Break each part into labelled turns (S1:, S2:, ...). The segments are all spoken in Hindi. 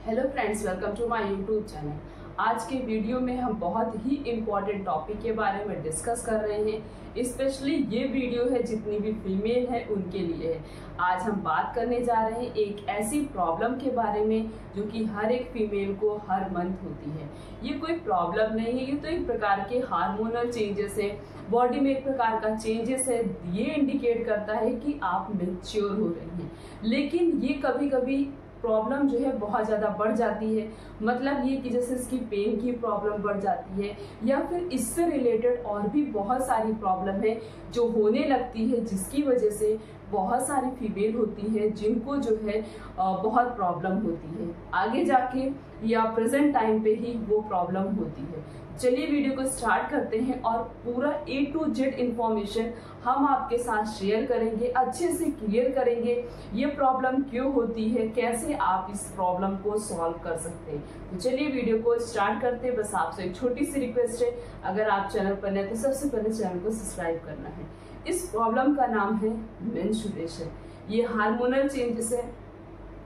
S1: Hello friends, welcome to my YouTube channel. आज के वीडियो में हम बहुत ही इम्पॉर्टेंट टॉपिक के बारे में डिस्कस कर रहे हैं। स्पेशली ये वीडियो है जितनी भी फीमेल है उनके लिए है। आज हम बात करने जा रहे हैं एक ऐसी प्रॉब्लम के बारे में जो कि हर एक फीमेल को हर मंथ होती है। ये कोई प्रॉब्लम नहीं है, ये तो एक प्रकार के हार्मोनल चेंजेस है, बॉडी में एक प्रकार का चेंजेस है। ये इंडिकेट करता है कि आप मैच्योर हो रही हैं। लेकिन ये कभी कभी प्रॉब्लम जो है बहुत ज़्यादा बढ़ जाती है। मतलब ये कि जैसे इसकी पेन की प्रॉब्लम बढ़ जाती है या फिर इससे रिलेटेड और भी बहुत सारी प्रॉब्लम है जो होने लगती है, जिसकी वजह से बहुत सारी फीमेल होती है जिनको जो है बहुत प्रॉब्लम होती है। आगे जाके या प्रेजेंट टाइम पे ही वो प्रॉब्लम होती है। चलिए वीडियो को स्टार्ट करते हैं और पूरा A to Z इंफॉर्मेशन हम आपके साथ शेयर करेंगे, अच्छे से क्लियर करेंगे ये प्रॉब्लम क्यों होती है, कैसे आप इस प्रॉब्लम को सॉल्व कर सकते हैं। तो चलिए वीडियो को स्टार्ट करते हैं। बस आपसे एक छोटी सी रिक्वेस्ट है, अगर आप चैनल पर नए तो सबसे पहले चैनल को सब्सक्राइब करना है। इस प्रॉब्लम का नाम है मेंस्ट्रुएशन। ये हार्मोनल चेंजेस है,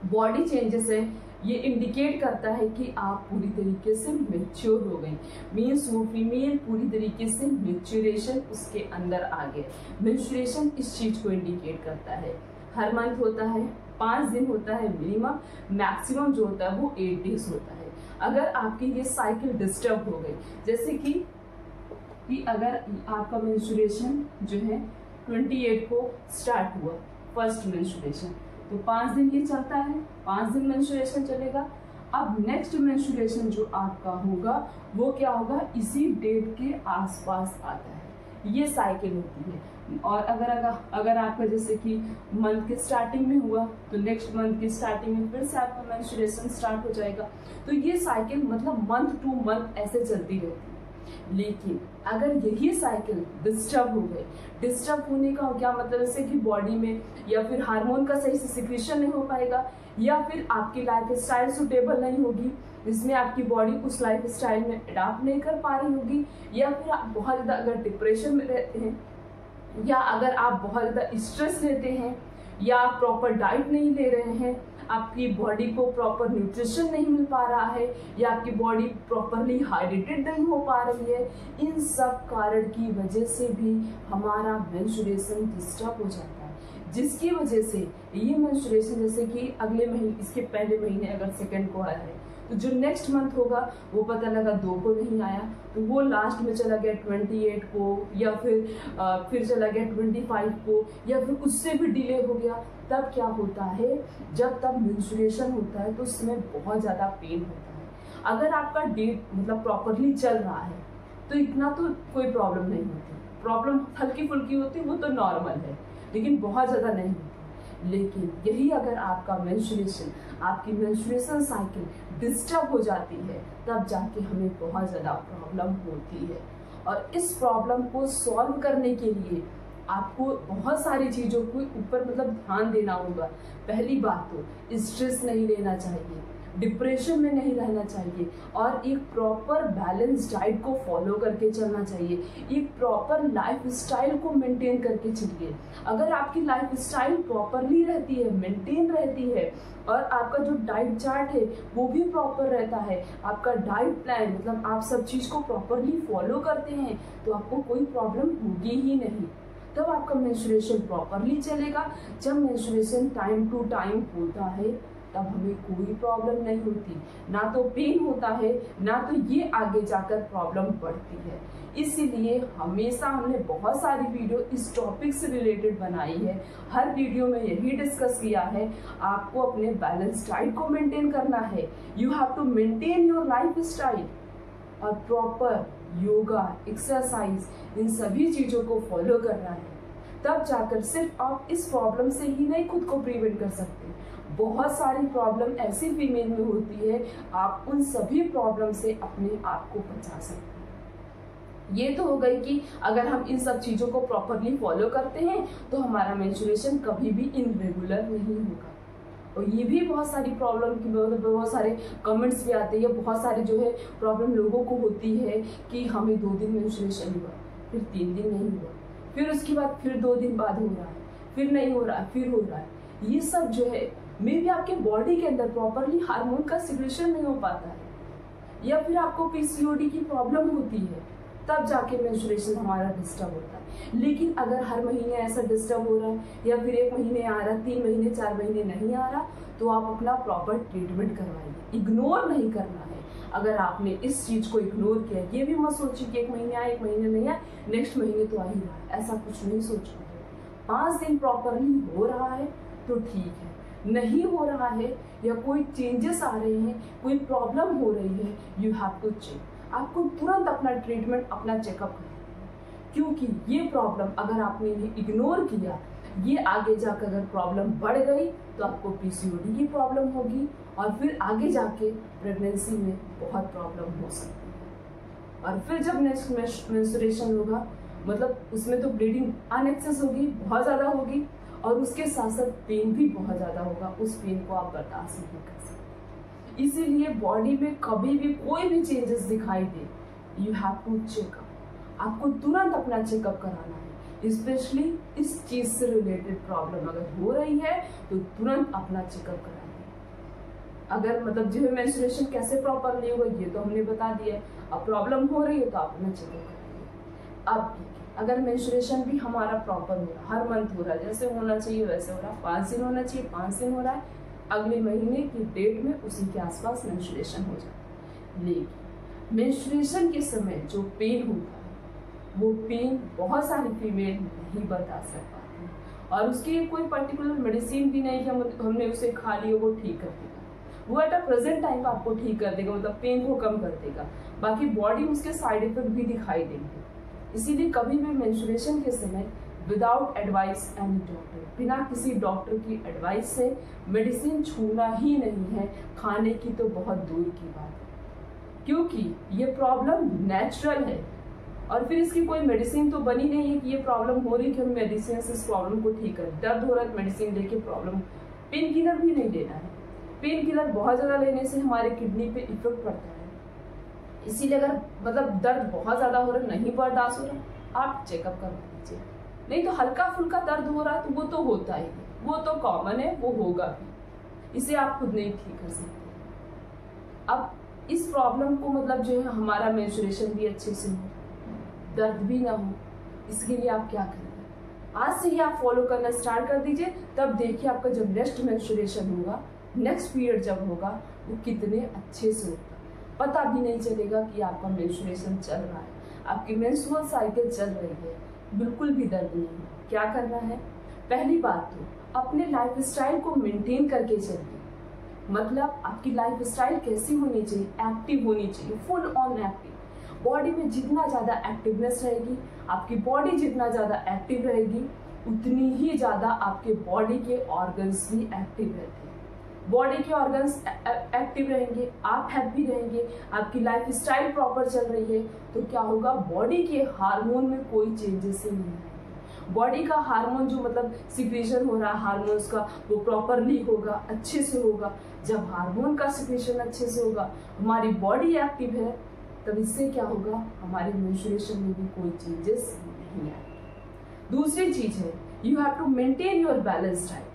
S1: बॉडी चेंजेस है। ये इंडिकेट करता है कि आप पूरी तरीके से मैच्योर हो गई। मीन्स वो फीमेल पूरी तरीके से मैच्योरेशन उसके अंदर आ गए। मेंस्ट्रुएशन इस चीज को इंडिकेट करता है। हर मंथ होता है, 5 दिन होता है मिनिमम, मैक्सिमम जो होता है वो 8 डेज होता है। अगर आपकी ये साइकिल डिस्टर्ब हो गई, जैसे कि अगर आपका मेंस्ट्रुएशन जो है 28 को स्टार्ट हुआ फर्स्ट मेंस्ट्रुएशन, तो 5 दिन ये चलता है, 5 दिन मेंस्ट्रुएशन चलेगा। अब नेक्स्ट मेंस्ट्रुएशन जो आपका होगा वो क्या होगा, इसी डेट के आसपास आता है। ये साइकिल होती है। और अगर आपका जैसे कि मंथ के स्टार्टिंग में हुआ तो नेक्स्ट मंथ की स्टार्टिंग में फिर से आपका मेंस्ट्रुएशन स्टार्ट हो जाएगा। तो ये साइकिल मतलब मंथ टू मंथ ऐसे चलती रहती है। लेकिन अगर यही साइकिल डिस्टर्ब हो गई, डिस्टर्ब होने का क्या मतलब, जैसे कि बॉडी में या फिर हार्मोन का सही से सिक्रीशन नहीं हो पाएगा, या फिर आपकी लाइफ स्टाइल सुटेबल नहीं होगी, जिसमें आपकी बॉडी उस लाइफ स्टाइल में अडॉप्ट नहीं कर पा रही होगी, या फिर आप बहुत ज़्यादा अगर डिप्रेशन में रहते हैं, या अगर आप बहुत ज़्यादा स्ट्रेस लेते हैं, या आप प्रॉपर डाइट नहीं ले रहे हैं, आपकी बॉडी को प्रॉपर न्यूट्रिशन नहीं मिल पा रहा है, या आपकी बॉडी प्रॉपरली हाइड्रेटेड नहीं हो पा रही है, इन सब कारण की वजह से भी हमारा मेंस्ट्रुएशन डिस्टर्ब हो जाता है। जिसकी वजह से ये मेंस्ट्रुएशन, जैसे कि अगले महीने, इसके पहले महीने अगर सेकंड को आया है तो जो नेक्स्ट मंथ होगा वो पता लगा 2 को नहीं आया, तो वो लास्ट में चला गया 28 को, या फिर चला गया 25 को, या फिर उससे भी डिले हो गया। तब क्या होता है, जब तब मेंस्ट्रुएशन होता है तो उसमें बहुत ज़्यादा पेन होता है। अगर आपका डेट मतलब प्रॉपरली चल रहा है तो इतना तो कोई प्रॉब्लम नहीं होती, प्रॉब्लम हल्की फुल्की होती, वो तो नॉर्मल है, लेकिन बहुत ज़्यादा नहीं होती। लेकिन यही अगर आपका मेंस्ट्रुएशन, आपकी मेंस्ट्रुएशन साइकिल डिस्टर्ब हो जाती है, तब जाके हमें बहुत ज़्यादा प्रॉब्लम होती है। और इस प्रॉब्लम को सॉल्व करने के लिए आपको बहुत सारी चीज़ों के ऊपर मतलब ध्यान देना होगा। पहली बात तो स्ट्रेस नहीं लेना चाहिए, डिप्रेशन में नहीं रहना चाहिए, और एक प्रॉपर बैलेंस डाइट को फॉलो करके चलना चाहिए। एक प्रॉपर लाइफ स्टाइल को मेंटेन करके चलिए। अगर आपकी लाइफ स्टाइल प्रॉपरली रहती है, मेंटेन रहती है, और आपका जो डाइट चार्ट है वो भी प्रॉपर रहता है, आपका डाइट प्लान मतलब आप सब चीज़ को प्रॉपरली फॉलो करते हैं, तो आपको कोई प्रॉब्लम होगी ही नहीं। तब आपका मेंस्ट्रुएशन प्रॉपरली चलेगा। जब मेंस्ट्रुएशन टाइम टू टाइम होता है तब हमें कोई प्रॉब्लम नहीं होती, ना तो पेन होता है, ना तो ये आगे जाकर प्रॉब्लम बढ़ती है। इसीलिए हमेशा हमने बहुत सारी वीडियो इस टॉपिक से रिलेटेड बनाई है। हर वीडियो में यही डिस्कस किया है, आपको अपने बैलेंस डाइट को मेंटेन करना है। You have to maintain your lifestyle, और प्रॉपर योगा, एक्सरसाइज, इन सभी चीज़ों को फॉलो करना है। तब जाकर सिर्फ आप इस प्रॉब्लम से ही नहीं खुद को प्रिवेंट कर सकते, बहुत सारी प्रॉब्लम ऐसी फीमेल में होती है, आप उन सभी प्रॉब्लम से अपने आप को बचा सकते हैं। ये तो हो गई कि अगर हम इन सब चीज़ों को प्रॉपरली फॉलो करते हैं तो हमारा मेंस्ट्रुएशन कभी भी इनरेगुलर नहीं होगा। और ये भी बहुत सारी प्रॉब्लम की बहुत सारे कमेंट्स भी आते हैं, बहुत सारी जो है प्रॉब्लम लोगों को होती है कि हमें 2 दिन मेंस्ट्रुएशन हुआ, फिर 3 दिन नहीं हुआ, फिर उसके बाद फिर 2 दिन बाद हो रहा है, फिर नहीं हो रहा है, फिर हो रहा है। ये सब जो है मे भी आपके बॉडी के अंदर प्रॉपरली हार्मोन का सिक्रेशन नहीं हो पाता है, या फिर आपको पीसीओडी की प्रॉब्लम होती है, तब जाके मेंस्ट्रुएशन हमारा डिस्टर्ब होता है। लेकिन अगर हर महीने ऐसा डिस्टर्ब हो रहा है, या फिर 1 महीने आ रहा है, 3 महीने 4 महीने नहीं आ रहा, तो आप अपना प्रॉपर ट्रीटमेंट करवाइए। इग्नोर नहीं करना है। अगर आपने इस चीज को इग्नोर किया, ये भी मत सोचिए कि 1 महीने आए 1 महीने नहीं आए, नेक्स्ट महीने तो आ ही रहा है, ऐसा कुछ नहीं सोचना है। 5 दिन प्रॉपरली हो रहा है तो ठीक है, नहीं हो रहा है या कोई चेंजेस आ रहे हैं, कोई प्रॉब्लम हो रही है, यू हैव टू चेक। आपको तुरंत अपना ट्रीटमेंट, अपना चेकअप करना है, क्योंकि ये प्रॉब्लम अगर आपने इग्नोर किया, ये आगे जाकर अगर प्रॉब्लम बढ़ गई तो आपको पीसीओडी की प्रॉब्लम होगी, और फिर आगे जाके प्रेगनेंसी में बहुत प्रॉब्लम हो सकती है। और फिर जब नेक्स्ट मेंस्ट्रुएशन होगा, मतलब उसमें तो ब्लीडिंग अनएक्सेस होगी, बहुत ज़्यादा होगी, और उसके साथ साथ पेन भी बहुत ज़्यादा होगा। उस पेन को आप बर्दाश्त नहीं कर सकते। इसीलिए बॉडी में कभी भी कोई भी चेंजेस दिखाई दे, यू हैव टू चेकअप। आपको तुरंत अपना चेकअप कराना है। स्पेशली इस चीज से रिलेटेड प्रॉब्लम अगर हो रही है तो तुरंत अपना चेकअप कराइए। अगर मतलब जो है मेंस्ट्रुएशन कैसे प्रॉपर नहीं होगा ये तो हमने बता दिया है। अब प्रॉब्लम हो रही है तो आप अपना चेकअप कराइए। अब अगर मेंस्ट्रुएशन भी हमारा प्रॉपर हो रहा है, हर मंथ हो रहा है, जैसे होना चाहिए वैसे हो रहा है, 5 दिन होना चाहिए 5 दिन हो रहा है, अगले महीने की डेट में उसी के आसपास मेंस्ट्रुएशन हो जाता है। लेकिन मेंस्ट्रुएशन के समय जो पेन होता है वो पेन बहुत सारी फीमेल नहीं बर्दाश्त कर पाती है, और उसकी कोई पर्टिकुलर मेडिसिन भी नहीं कि हमने उसे खा लिया वो ठीक कर देगा। वो एट अ प्रेजेंट टाइम आपको ठीक कर देगा, मतलब पेन को कम कर देगा, बाकी बॉडी में उसके साइड इफेक्ट भी दिखाई देंगे। इसीलिए कभी भी मेंस्ट्रुएशन के समय विदाउट एडवाइस एनी डॉक्टर, बिना किसी डॉक्टर की एडवाइस से मेडिसिन छूना ही नहीं है। खाने की तो बहुत दूर की बात है, क्योंकि ये प्रॉब्लम नेचुरल है, और फिर इसकी कोई मेडिसिन तो बनी नहीं है कि ये प्रॉब्लम हो रही कि हम मेडिसिन से इस प्रॉब्लम को ठीक करें। दर्द हो रहा है मेडिसिन लेके प्रॉब्लम, पेन किलर भी नहीं लेना है। पेन किलर बहुत ज़्यादा लेने से हमारे किडनी पे इफेक्ट पड़ता है। इसीलिए अगर मतलब दर्द बहुत ज़्यादा हो रहा है, नहीं बर्दाश्त हो रहा, आप चेकअप करवा लीजिए। नहीं तो हल्का फुल्का दर्द हो रहा है तो वो तो होता ही है, वो तो कॉमन है, वो होगा भी, इसे आप खुद नहीं ठीक कर सकते। अब इस प्रॉब्लम को मतलब जो है हमारा मेंस्ट्रुएशन भी अच्छे से हो, दर्द भी ना हो, इसके लिए आप क्या करेंगे? आज से ही आप फॉलो करना स्टार्ट कर दीजिए। तब देखिए आपका जब नेक्स्ट मेंस्ट्रुएशन होगा, नेक्स्ट पीरियड जब होगा, वो कितने अच्छे से होगा। पता भी नहीं चलेगा कि आपका मेंस्ट्रुएशन चल रहा है, आपकी मेंस्ट्रुअल साइकिल चल रही है, बिल्कुल भी दर्द नहीं है। क्या करना है? पहली बात तो अपने लाइफ स्टाइल को मेंटेन करके चलिए। मतलब आपकी लाइफ स्टाइल कैसी होनी चाहिए? एक्टिव होनी चाहिए, फुल ऑन एक्टिव। बॉडी में जितना ज़्यादा एक्टिवनेस रहेगी, आपकी बॉडी जितना ज़्यादा एक्टिव रहेगी, उतनी ही ज़्यादा आपके बॉडी के ऑर्गन्स भी एक्टिव रहते हैं। बॉडी के ऑर्गन्स एक्टिव रहेंगे, आप हैप्पी रहेंगे, आपकी लाइफ स्टाइल प्रॉपर चल रही है, तो क्या होगा? बॉडी के हार्मोन में कोई चेंजेस नहीं आएंगे। बॉडी का हार्मोन जो मतलब सिक्रीशन हो रहा है हार्मोन्स का, वो प्रॉपरली होगा, अच्छे से होगा। जब हार्मोन का सिक्रीशन अच्छे से होगा, हमारी बॉडी एक्टिव है, तब इससे क्या होगा? हमारे मेंस्ट्रुएशन में भी कोई चेंजेस नहीं आएंगे। दूसरी चीज है, you have to maintain your balance diet.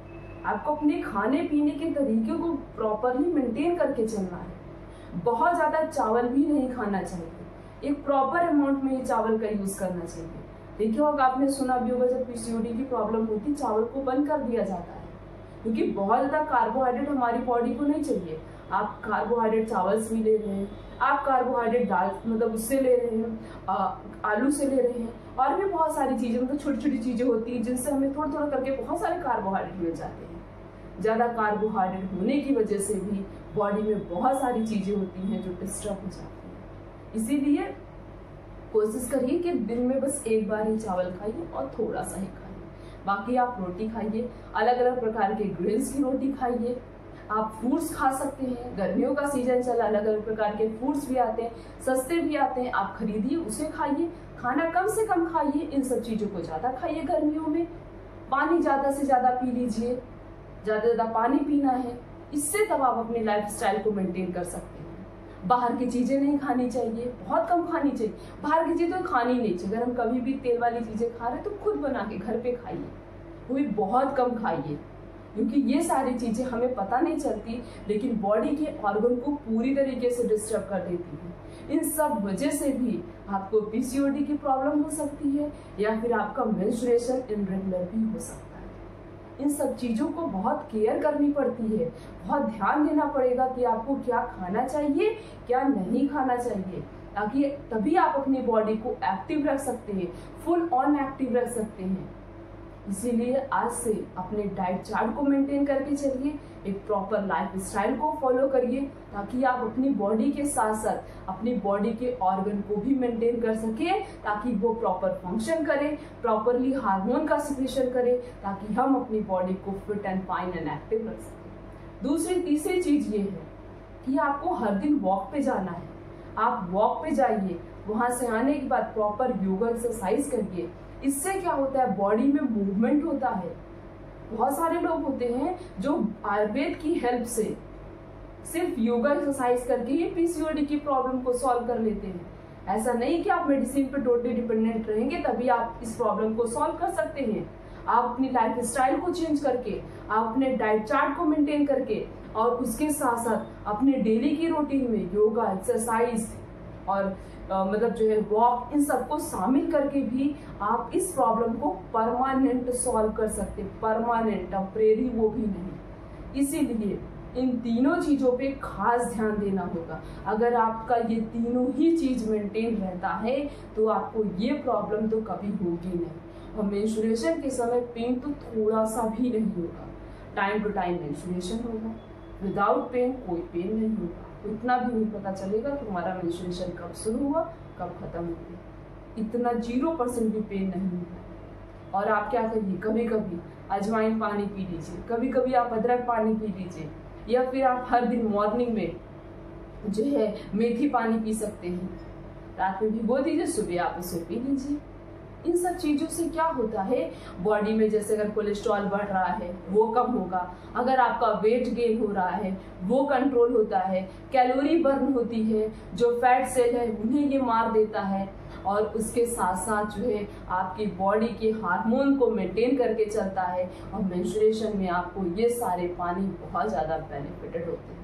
S1: आपको अपने खाने पीने के तरीके को प्रॉपरली मेंटेन करके चलना है। बहुत ज़्यादा चावल भी नहीं खाना चाहिए, एक प्रॉपर अमाउंट में ये चावल का यूज़ करना चाहिए। देखिए होगा, आपने सुना भी होगा, जब पीसीओडी की प्रॉब्लम होती चावल को बंद कर दिया जाता है, क्योंकि बहुत ज़्यादा कार्बोहाइड्रेट हमारी बॉडी को नहीं चाहिए। आप कार्बोहाइड्रेट चावल से भी ले रहे हैं, आप कार्बोहाइड्रेट दाल मतलब उससे ले रहे हैं, आलू से ले रहे हैं, और भी बहुत सारी चीज़ें, मतलब छोटी छोटी चीज़ें होती हैं जिनसे हमें थोड़ा थोड़ा करके बहुत सारे कार्बोहाइड्रेट मिल जाते हैं। ज़्यादा कार्बोहाइड्रेट होने की वजह से भी बॉडी में बहुत सारी चीज़ें होती हैं जो डिस्टर्ब हो जाती हैं। इसीलिए कोशिश करिए कि दिन में बस एक बार ही चावल खाइए और थोड़ा सा ही खाइए। बाकी आप रोटी खाइए, अलग अलग प्रकार के ग्रेन्स की रोटी खाइए। आप फ्रूट्स खा सकते हैं, गर्मियों का सीजन चला, अलग अलग प्रकार के फ्रूट्स भी आते हैं, सस्ते भी आते हैं, आप खरीदिए, उसे खाइए। खाना कम से कम खाइए, इन सब चीज़ों को ज़्यादा खाइए। गर्मियों में पानी ज़्यादा से ज़्यादा पी लीजिए, ज़्यादा पानी पीना है, इससे तब आप अपनी लाइफ स्टाइल को मेंटेन कर सकते हैं। बाहर की चीज़ें नहीं खानी चाहिए, बहुत कम खानी चाहिए। बाहर की चीज़ें तो खानी नहीं चाहिए। अगर हम कभी भी तेल वाली चीज़ें खा रहे हैं तो खुद बना के घर पे खाइए, वो भी बहुत कम खाइए। क्योंकि ये सारी चीजें हमें पता नहीं चलती, लेकिन बॉडी के ऑर्गन को पूरी तरीके से डिस्टर्ब कर देती है। इन सब वजह से भी आपको पीसीओडी की प्रॉब्लम हो सकती है, या फिर आपका मेंस्ट्रुएशन इरेगुलर भी हो सकता है। इन सब चीजों को बहुत केयर करनी पड़ती है, बहुत ध्यान देना पड़ेगा कि आपको क्या खाना चाहिए, क्या नहीं खाना चाहिए, ताकि तभी आप अपनी बॉडी को एक्टिव रख सकते हैं, फुल ऑन एक्टिव रख सकते हैं। इसीलिए आज से अपने डाइट चार्ट को मेंटेन करके चलिए, एक प्रॉपर लाइफ स्टाइल को फॉलो करिए, ताकि आप अपनी बॉडी के साथ साथ अपनी बॉडी के ऑर्गन को भी मेंटेन कर सके, ताकि वो प्रॉपर फंक्शन करे, प्रॉपरली हार्मोन का सिक्रेशन करे, ताकि हम अपनी बॉडी को fit and fine and active रख सकें। तीसरी चीज ये है कि आपको हर दिन वॉक पे जाना है। आप वॉक पे जाइए, वहां से आने के बाद प्रॉपर योगा एक्सरसाइज करिए। इससे क्या होता है, बॉडी में मूवमेंट होता है। बहुत सारे लोग होते हैं जो आयुर्वेद की हेल्प से सिर्फ योगा एक्सरसाइज करके ही पीसीओडी की प्रॉब्लम को सॉल्व कर लेते हैं। ऐसा नहीं कि आप मेडिसिन पे टोटली डिपेंडेंट रहेंगे तभी आप इस प्रॉब्लम को सॉल्व कर सकते हैं। आप अपनी लाइफ स्टाइल को चेंज करके, आप अपने डाइट चार्ट को मेंटेन करके, और उसके साथ साथ अपने डेली की रूटीन में योगा एक्सरसाइज और मतलब जो है वॉक, इन सबको शामिल करके भी आप इस प्रॉब्लम को परमानेंट सॉल्व कर सकते, परमानेंट, टेम्परेरी वो भी नहीं। इसीलिए इन तीनों चीजों पे खास ध्यान देना होगा। अगर आपका ये तीनों ही चीज मेंटेन रहता है तो आपको ये प्रॉब्लम तो कभी होगी नहीं। और मेंस्ट्रुएशन के समय पेन तो थोड़ा सा भी नहीं होगा, टाइम टू टाइम मेंस्ट्रुएशन होगा, विदाउट पेन कोई पेन नहीं होगा। इतना भी नहीं पता चलेगा कि हमारा मेंस्ट्रुएशन कब शुरू हुआ कब खत्म हो गया, इतना 0% भी पेन नहीं होगा। और आप क्या करिए, कभी कभी अजवाइन पानी पी लीजिए, कभी कभी आप अदरक पानी पी लीजिए, या फिर आप हर दिन मॉर्निंग में जो है मेथी पानी पी सकते हैं। रात में भिगो दीजिए, सुबह आप उसे पी लीजिए। इन सब चीजों से क्या होता है, बॉडी में जैसे अगर कोलेस्ट्रॉल बढ़ रहा है वो कम होगा, अगर आपका वेट गेन हो रहा है वो कंट्रोल होता है, कैलोरी बर्न होती है, जो फैट सेल है उन्हें ये मार देता है, और उसके साथ साथ जो है आपकी बॉडी के हार्मोन को मेंटेन करके चलता है। और मेंस्ट्रुएशन में आपको ये सारे पानी बहुत ज़्यादा बेनिफिटेड होते हैं।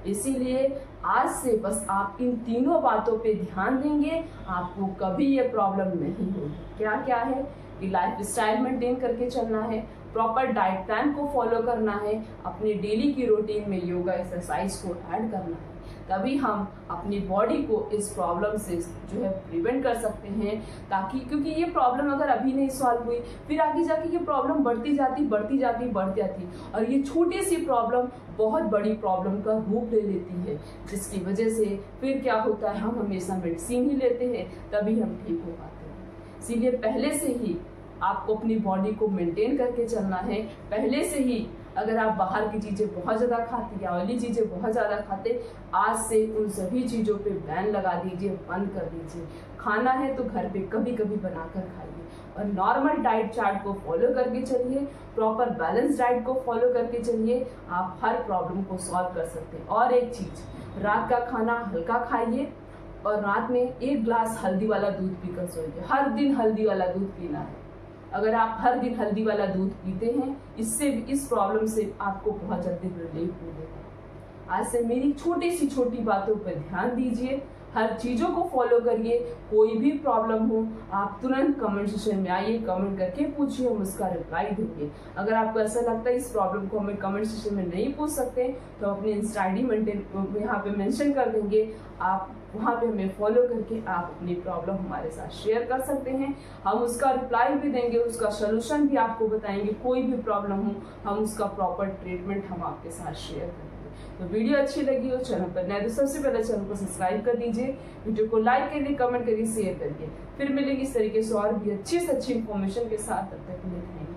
S1: इसीलिए आज से बस आप इन तीनों बातों पे ध्यान देंगे, आपको कभी ये प्रॉब्लम नहीं होगी। क्या क्या है कि लाइफ स्टाइल मेंटेन करके चलना है, प्रॉपर डाइट प्लान को फॉलो करना है, अपनी डेली की रूटीन में योगा एक्सरसाइज को ऐड करना है, तभी हम अपनी बॉडी को इस प्रॉब्लम से जो है प्रिवेंट कर सकते हैं। ताकि क्योंकि ये प्रॉब्लम अगर अभी नहीं सॉल्व हुई, फिर आगे जाके ये प्रॉब्लम बढ़ती जाती, और ये छोटी सी प्रॉब्लम बहुत बड़ी प्रॉब्लम का रूप ले लेती है, जिसकी वजह से फिर क्या होता है, हम हमेशा मेडिसिन ही लेते हैं तभी हम ठीक हो पाते हैं। इसीलिए पहले से ही आपको अपनी बॉडी को मेंटेन करके चलना है। पहले से ही अगर आप बाहर की चीजें बहुत ज्यादा खाते या ऑयली चीजें बहुत ज्यादा खाते, आज से उन सभी चीजों पे बैन लगा दीजिए, बंद कर दीजिए। खाना है तो घर पे कभी कभी बनाकर खाइए, और नॉर्मल डाइट चार्ट को फॉलो करके चलिए, प्रॉपर बैलेंस डाइट को फॉलो करके चलिए, आप हर प्रॉब्लम को सॉल्व कर सकते हैं। और एक चीज, रात का खाना हल्का खाइए, और रात में 1 ग्लास हल्दी वाला दूध पीकर सोइए। हर दिन हल्दी वाला दूध पीना है। अगर आप हर दिन हल्दी वाला दूध पीते हैं, इससे इस प्रॉब्लम से आपको बहुत जल्दी रिलीफ मिलेगा। आज से मेरी छोटी बातों पर ध्यान दीजिए, हर चीजों को फॉलो करिए। कोई भी प्रॉब्लम हो आप तुरंत कमेंट सेक्शन में आइए, कमेंट करके पूछिए, हम उसका रिप्लाई देंगे। अगर आपको ऐसा लगता है इस प्रॉब्लम को हमें कमेंट सेक्शन में नहीं पूछ सकते, तो अपनी इंस्टा आईडी यहाँ पे मेंशन कर देंगे, आप वहाँ पे हमें फॉलो करके आप अपनी प्रॉब्लम हमारे साथ शेयर कर सकते हैं। हम उसका रिप्लाई भी देंगे, उसका सोल्यूशन भी आपको बताएंगे। कोई भी प्रॉब्लम हो हम उसका प्रॉपर ट्रीटमेंट हम आपके साथ शेयर करेंगे। तो वीडियो अच्छी लगी हो, चैनल पर नए तो सबसे पहले चैनल को सब्सक्राइब कर दीजिए, वीडियो को लाइक करिए, कमेंट करिए, शेयर करिए। फिर मिलेंगे इस तरीके से और भी अच्छी से अच्छी इन्फॉर्मेशन के साथ। तब तक के लिए थैंक यू।